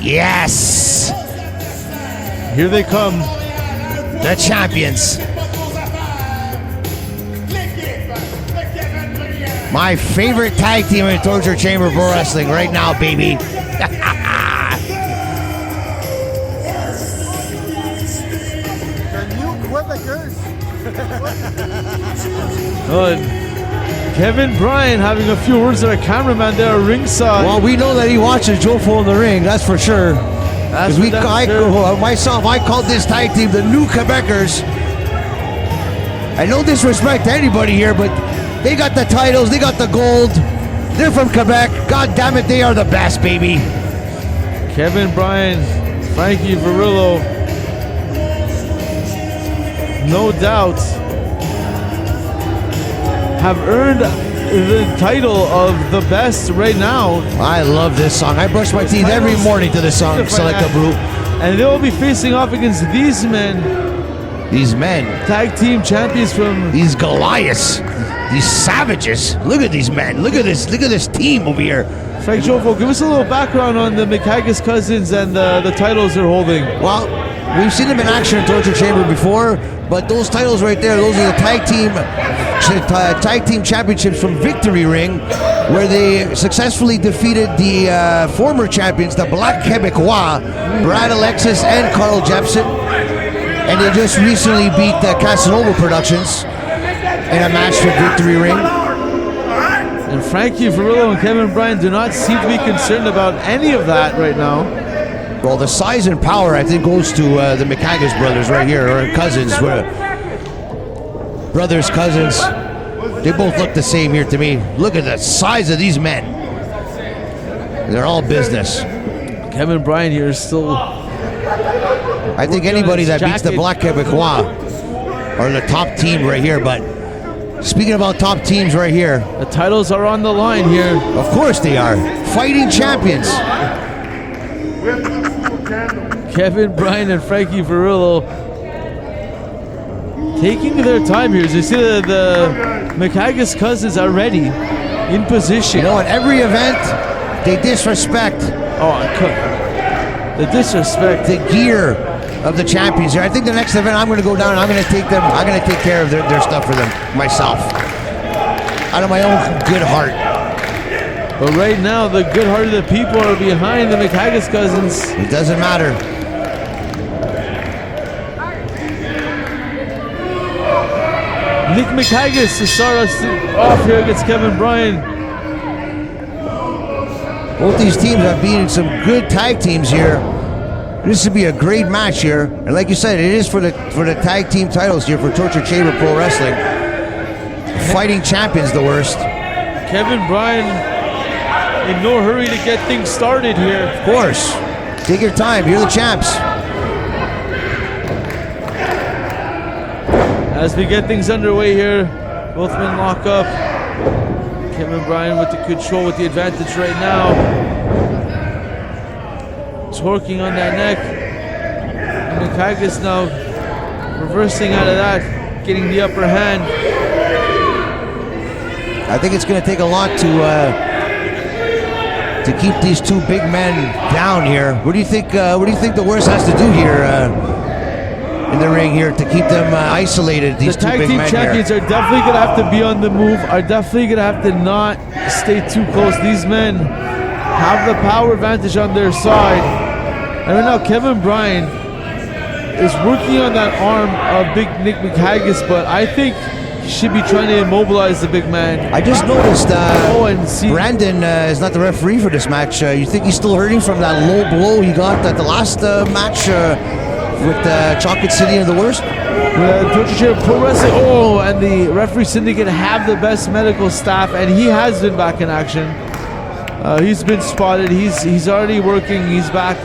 Yes! Here they come. The champions. My favorite tag team in Torture Chamber Pro Wrestling right now, baby. The new Quebecers. Kevin Brien having a few words with a cameraman there at ringside. Well, we know that he watches Jofo in the ring, that's for sure. That's for damn sure. Myself, I called this tag team the New Quebecers. I no disrespect to anybody here, but they got the titles, they got the gold. They're from Quebec. God damn it, they are the best, baby. Kevin Brien, Frankie Verrillo, no doubt, have earned the title of the best right now. I love this song. I brush my teeth every morning to this song, Selecta Brew. And they will be facing off against these men. These men. Tag team champions from... These Goliaths. These savages. Look at these men. Look at this team over here. Frank Jofo, give us a little background on the MCHAGGIS cousins and the titles they're holding. Well, we've seen them in action in Torture Chamber before, but those titles right there, those are the tag team championships from Victory Ring, where they successfully defeated the former champions, the Black Quebecois, Brad Alexis and Carl Jepsen. And they just recently beat Casanova Productions in a match for Victory Ring. And Frankie Verrillo and Kevin Brien do not seem to be concerned about any of that right now. Well, the size and power, I think, goes to the MCHAGGIS brothers right here, or cousins. Brothers, cousins. They both look the same here to me. Look at the size of these men. They're all business. Kevin Brien here is still... I think anybody that beats the Black Quebecois are the top team right here, but speaking about top teams right here. The titles are on the line here. Of course they are. Fighting champions. Kevin Brien and Frankie Verrillo taking their time here. As you see, the MCHAGGIS cousins are ready, in position. You know, at every event, they disrespect. Oh, I could. The disrespect. The gear of the champions here. I think the next event I'm going to go down and I'm going to take them. I'm going to take care of their stuff for them myself, out of my own good heart. But right now, the good-hearted people are behind the MCHAGGIS cousins. It doesn't matter. Nick MCHAGGIS to start us off here against Kevin Brien. Both these teams have beaten some good tag teams here. This would be a great match here, and like you said, it is for the tag team titles here for Torture Chamber Pro Wrestling. Fighting champions, the worst. Kevin Brien in no hurry to get things started here. Of course, take your time. You're the champs. As we get things underway here, both men lock up. Kevin Brien with the control, with the advantage right now. Torquing on that neck. And MCHAGGIS now reversing out of that, getting the upper hand. I think it's going to take a lot to keep these two big men down here. What do you think? What do you think the worst has to do here in the ring here to keep them isolated? These two big men here. The tag team champions are definitely going to have to be on the move. Are definitely going to have to not stay too close. These men have the power advantage on their side. And right now, Kevin Brien is working on that arm of Big Nick MCHAGGIS, but I think he should be trying to immobilize the big man. I just noticed Brandon is not the referee for this match. You think he's still hurting from that low blow he got at the last match with Chocolate City and the Worst? Torture Chamber Pro Wrestling. Oh, and the referee syndicate have the best medical staff, and he has been back in action. He's been spotted. He's already working. He's back.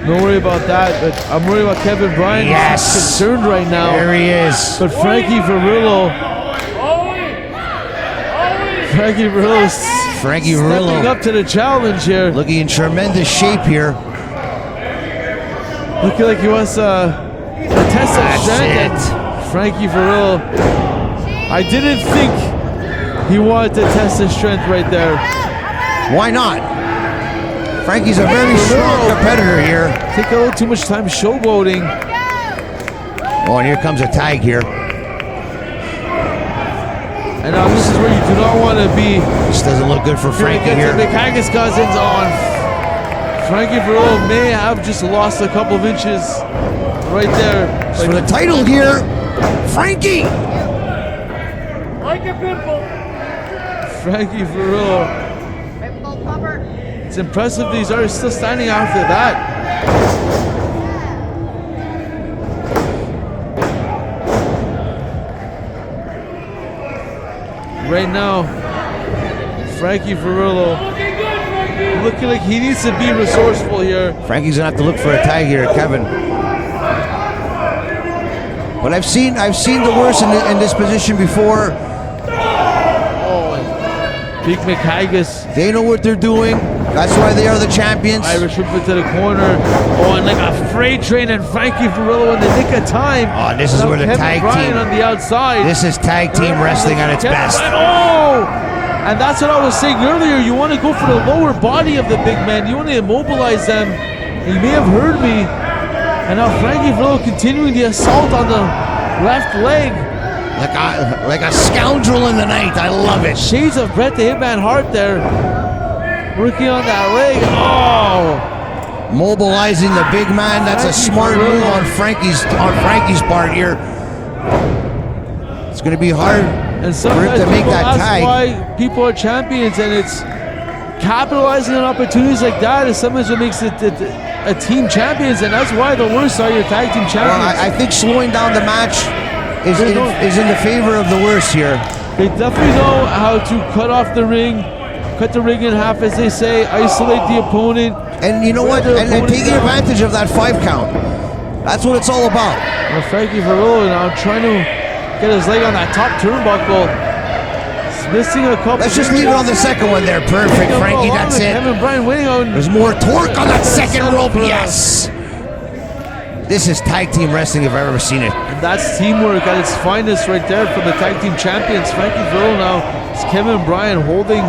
Don't worry about that, but I'm worried about Kevin Brien. Yes! He's concerned right now. There he is. But Frankie Verrillo stepping up to the challenge here. Looking in tremendous shape here. Looking like he wants to test that strength. Frankie Verrillo. I didn't think he wanted to test his strength right there. Why not? Frankie's a very strong competitor here. Take a little too much time showboating. Oh, and here comes a tag here. And now this is where you do not want to be. This doesn't look good for Frankie here. The MCHAGGIS cousins on. Frankie Verrillo may have just lost a couple of inches right there. For the title here, Frankie. Like a pimple. Frankie Verrillo. It's impressive these are still standing after that. Right now, Frankie Verrillo looking like he needs to be resourceful here. Frankie's gonna have to look for a tag here, Kevin. But I've seen the worst in this position before. Oh, and big MCHAGGIS. They know what they're doing. That's why they are the champions. Irish whip it to the corner. Oh, and like a freight train, and Frankie Verrillo in the nick of time. Oh, this is now where the Kevin tag Brien team. on the outside. This is tag team wrestling at its best. Oh! And that's what I was saying earlier. You want to go for the lower body of the big man. You want to immobilize them. You may have heard me. And now Frankie Verrillo continuing the assault on the left leg. Like a scoundrel in the night. I love it. Shades of Bret the Hitman Hart there. Working on that leg. Oh! Mobilizing the big man. That's a smart move on Frankie's part here. It's going to be hard And for him to make that tag. why people are champions, and it's capitalizing on opportunities like that is sometimes what makes it a team champions, and that's why the worst are your tag team champions. Well, I think slowing down the match is in the favor of the worst here. They definitely know how to cut the ring in half, as they say, isolate the opponent. And you know what? And taking advantage of that 5 count. That's what it's all about. Well, Frankie Verrillo now trying to get his leg on that top turnbuckle. He's missing a couple. Let's just leave it on the second one there. Perfect, Frankie. That's it. Kevin Brien waiting on. There's more torque on that second rope. Yes. This is tag team wrestling if I've ever seen it. And that's teamwork at its finest right there for the tag team champions. Frankie Verrillo now. It's Kevin Brien holding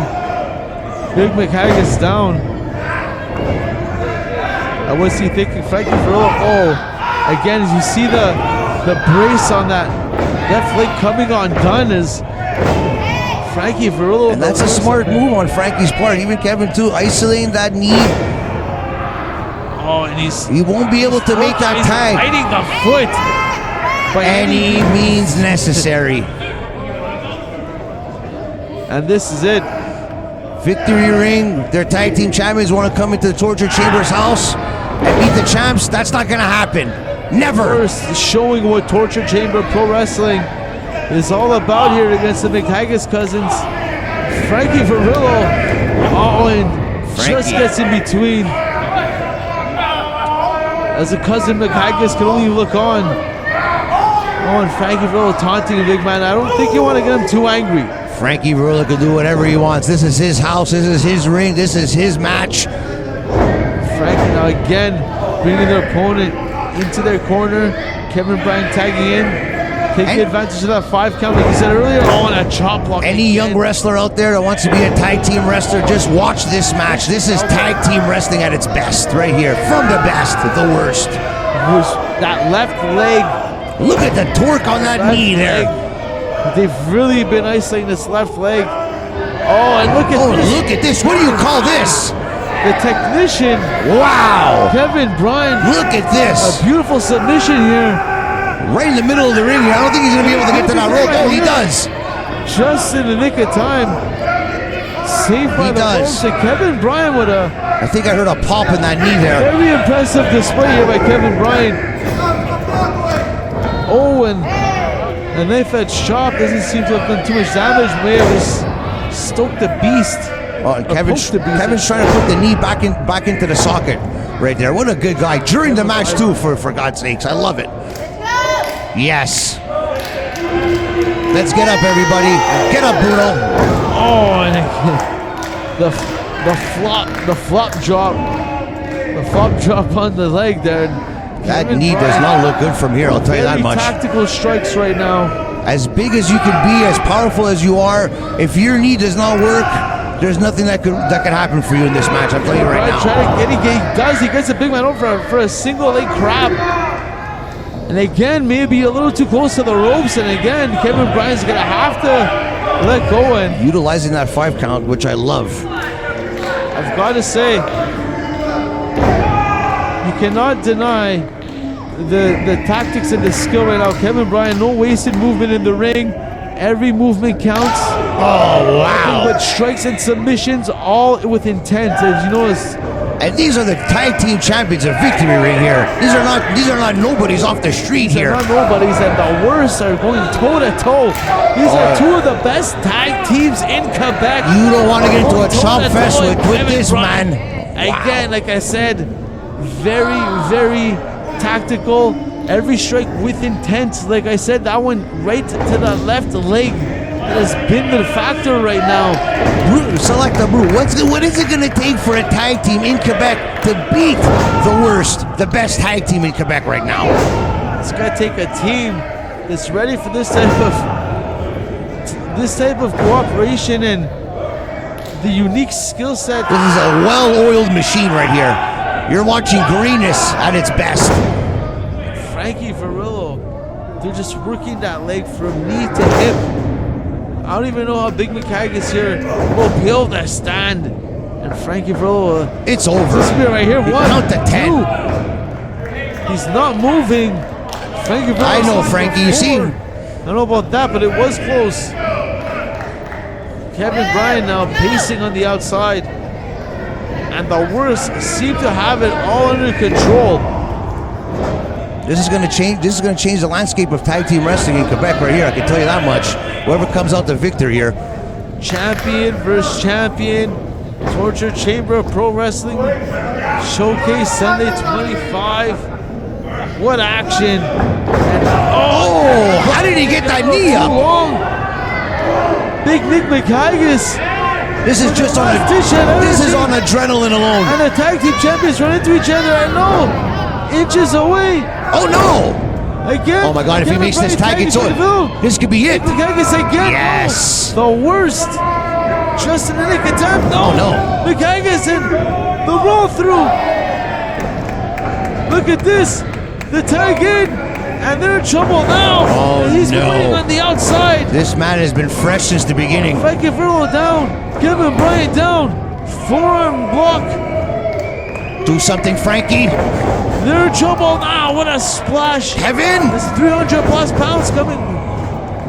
Big MCHAGGIS down. And what's he thinking? Frankie Verrillo. Oh, again, as you see the brace on that left leg coming undone is Frankie Verrillo. And that's a smart move on Frankie's part. Even Kevin too, isolating that knee. Oh, and he won't be able to make that tag. Hiding the foot by any means necessary. And this is it. Victory ring. Their tag team champions want to come into the Torture Chamber's house and beat the champs. That's not going to happen. Never. First, showing what Torture Chamber Pro Wrestling is all about here against the MCHAGGIS cousins. Frankie Verrillo. Oh, and just gets in between. As the cousin MCHAGGIS can only look on. Oh, and Frankie Verrillo taunting the big man. I don't think you want to get him too angry. Frankie Verrillo can do whatever he wants. This is his house. This is his ring. This is his match. Frankie now again bringing their opponent into their corner. Kevin Brien tagging in, taking advantage of that 5 count like you said earlier. Oh, and a chop block. Any young wrestler out there that wants to be a tag team wrestler, just watch this match. This is tag team wrestling at its best right here. From the best to the worst. That left leg. Look at the torque on that knee there. They've really been isolating this left leg. Oh, and look at this. Look at this. What do you call this? The technician. Wow. Kevin Brien. Look at this. A beautiful submission here. Right in the middle of the ring here. I don't think he's going to be able to get to that rope. Oh, he does. Just in the nick of time. Saved by the ropes. And Kevin Brien with a... I think I heard a pop in that knee there. Very impressive display here by Kevin Brien. Oh, and knife edge chop doesn't seem to have done too much damage. May have just stoked the beast. Oh, and Kevin's trying to put the knee back into the socket right there. What a good guy. During the match too, for God's sakes. I love it. Yes. Let's get up, everybody. Get up, Bruno. Oh, and the flop drop on the leg there. That knee does not look good from here, I'll tell you that much. Tactical strikes right now. As big as you can be, as powerful as you are, if your knee does not work, there's nothing that could happen for you in this match. I'm telling you right now. He gets a big man over for a single leg crab. And again, maybe a little too close to the ropes. And again, Kevin Brien's going to have to let go. And utilizing that 5 count, which I love. I've got to say, you cannot deny the tactics and the skill right now. Kevin Brien, no wasted movement in the ring. Every movement counts. Oh, wow. But strikes and submissions, all with intent. As you notice. And these are the tag team champions of Victory Ring here. These are not nobodies off the street here. They're not nobodies, and the worst are going toe to toe. These are two of the best tag teams in Quebec. You don't want to get into a chop fest with this man. Again, like I said, very, very tactical. Every strike with intent. Like I said, that one right to the left leg has been the factor right now. Select the Brew. What is it going to take for a tag team in Quebec to beat the best tag team in Quebec right now? It's got to take a team that's ready for this type of cooperation and the unique skill set. This is a well-oiled machine right here. You're watching greenness at its best. Frankie, Verrillo, they're just working that leg from knee to hip. I don't even know how big MCHAGGIS here will be able to stand. And Frankie Verrillo, it's over. This spear right here, 1, count to 10. 2. He's not moving. Frankie Verrillo. I know, Frankie. You see? I don't know about that, but it was close. Kevin Brien now pacing on the outside, and the worst seem to have it all under control. This is going to change. This is going to change the landscape of tag team wrestling in Quebec right here. I can tell you that much. Whoever comes out the victor here. Champion versus champion. Torture Chamber Pro Wrestling Showcase Sunday 25. What action! And, how did he get that knee up? Big Nick MCHAGGIS. This is just on. This is on adrenaline alone. And the tag team champions run into each other. I know, inches away. Oh no! Again. Oh my God! If he makes this tag, it's on. This could be it. MCHAGGIS again. Yes. The worst. Just in the nick of time. No. Oh no. MCHAGGIS and the roll through. Look at this. The tag in. And they're in trouble now. Oh, he's been waiting on the outside. This man has been fresh since the beginning. Frankie Verrillo down. Kevin Brien down. Forearm block. Do something, Frankie. They're in trouble now. What a splash. Kevin. This 300 plus pounds coming,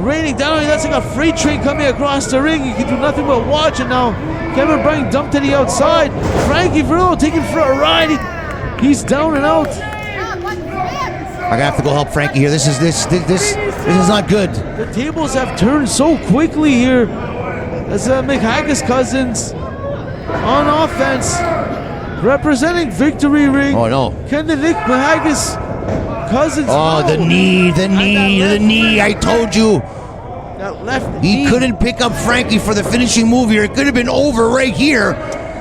raining down. That's like a freight train coming across the ring. You can do nothing but watch. And now Kevin Brien dumped to the outside. Frankie Verrillo taking for a ride. He's down and out. I'm gonna have to go help Frankie here. This is not good. The tables have turned so quickly here. As MCHAGGIS cousins on offense, representing Victory Ring. Oh no! Can the Nick MCHAGGIS cousins? Oh, the knee! I told you. That left knee. He couldn't pick up Frankie for the finishing move here. It could have been over right here.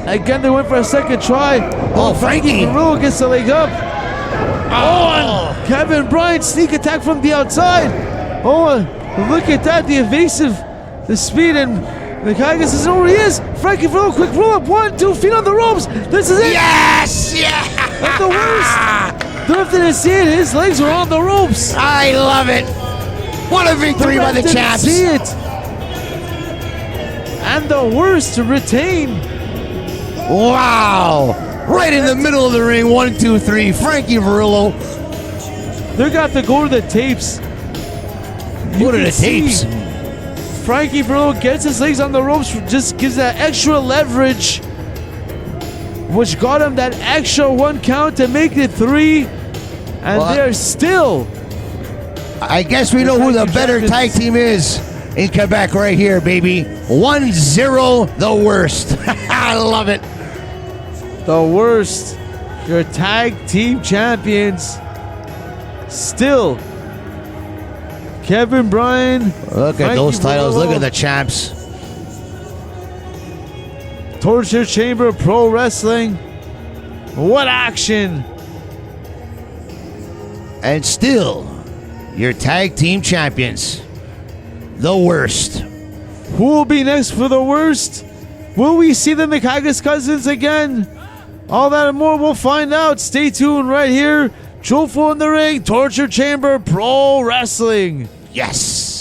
Again, they went for a second try. Oh, Frankie! Verrillo gets the leg up. Oh, and Kevin Brien sneak attack from the outside. Oh, look at that, the evasive, the speed, and MCHAGGIS is over. He is. Frankie Verrillo, quick roll up, 1, 2 feet on the ropes. This is it. Yes, yeah. That's the worst. The ref didn't see it. His legs were on the ropes. I love it. What a victory by the champs. See it. And the worst to retain. Wow. Right in the middle of the ring, 1, 2, 3. Frankie Verrillo. They got to go to the tapes. What are the tapes? Frankie Verrillo gets his legs on the ropes, just gives that extra leverage, which got him that extra 1 count to make it 3. And they're still. I guess we know who the better tag team is in Quebec right here, baby. 1-0, the worst. I love it. The worst. Your tag team champions. Still. Kevin Brien. Look at those titles. Look at the champs. Torture Chamber Pro Wrestling. What action. And still, your tag team champions. The worst. Who will be next for the worst? Will we see the MCHAGGIS cousins again? All that and more, we'll find out. Stay tuned right here. Jofo in the Ring, Torture Chamber Pro Wrestling. Yes.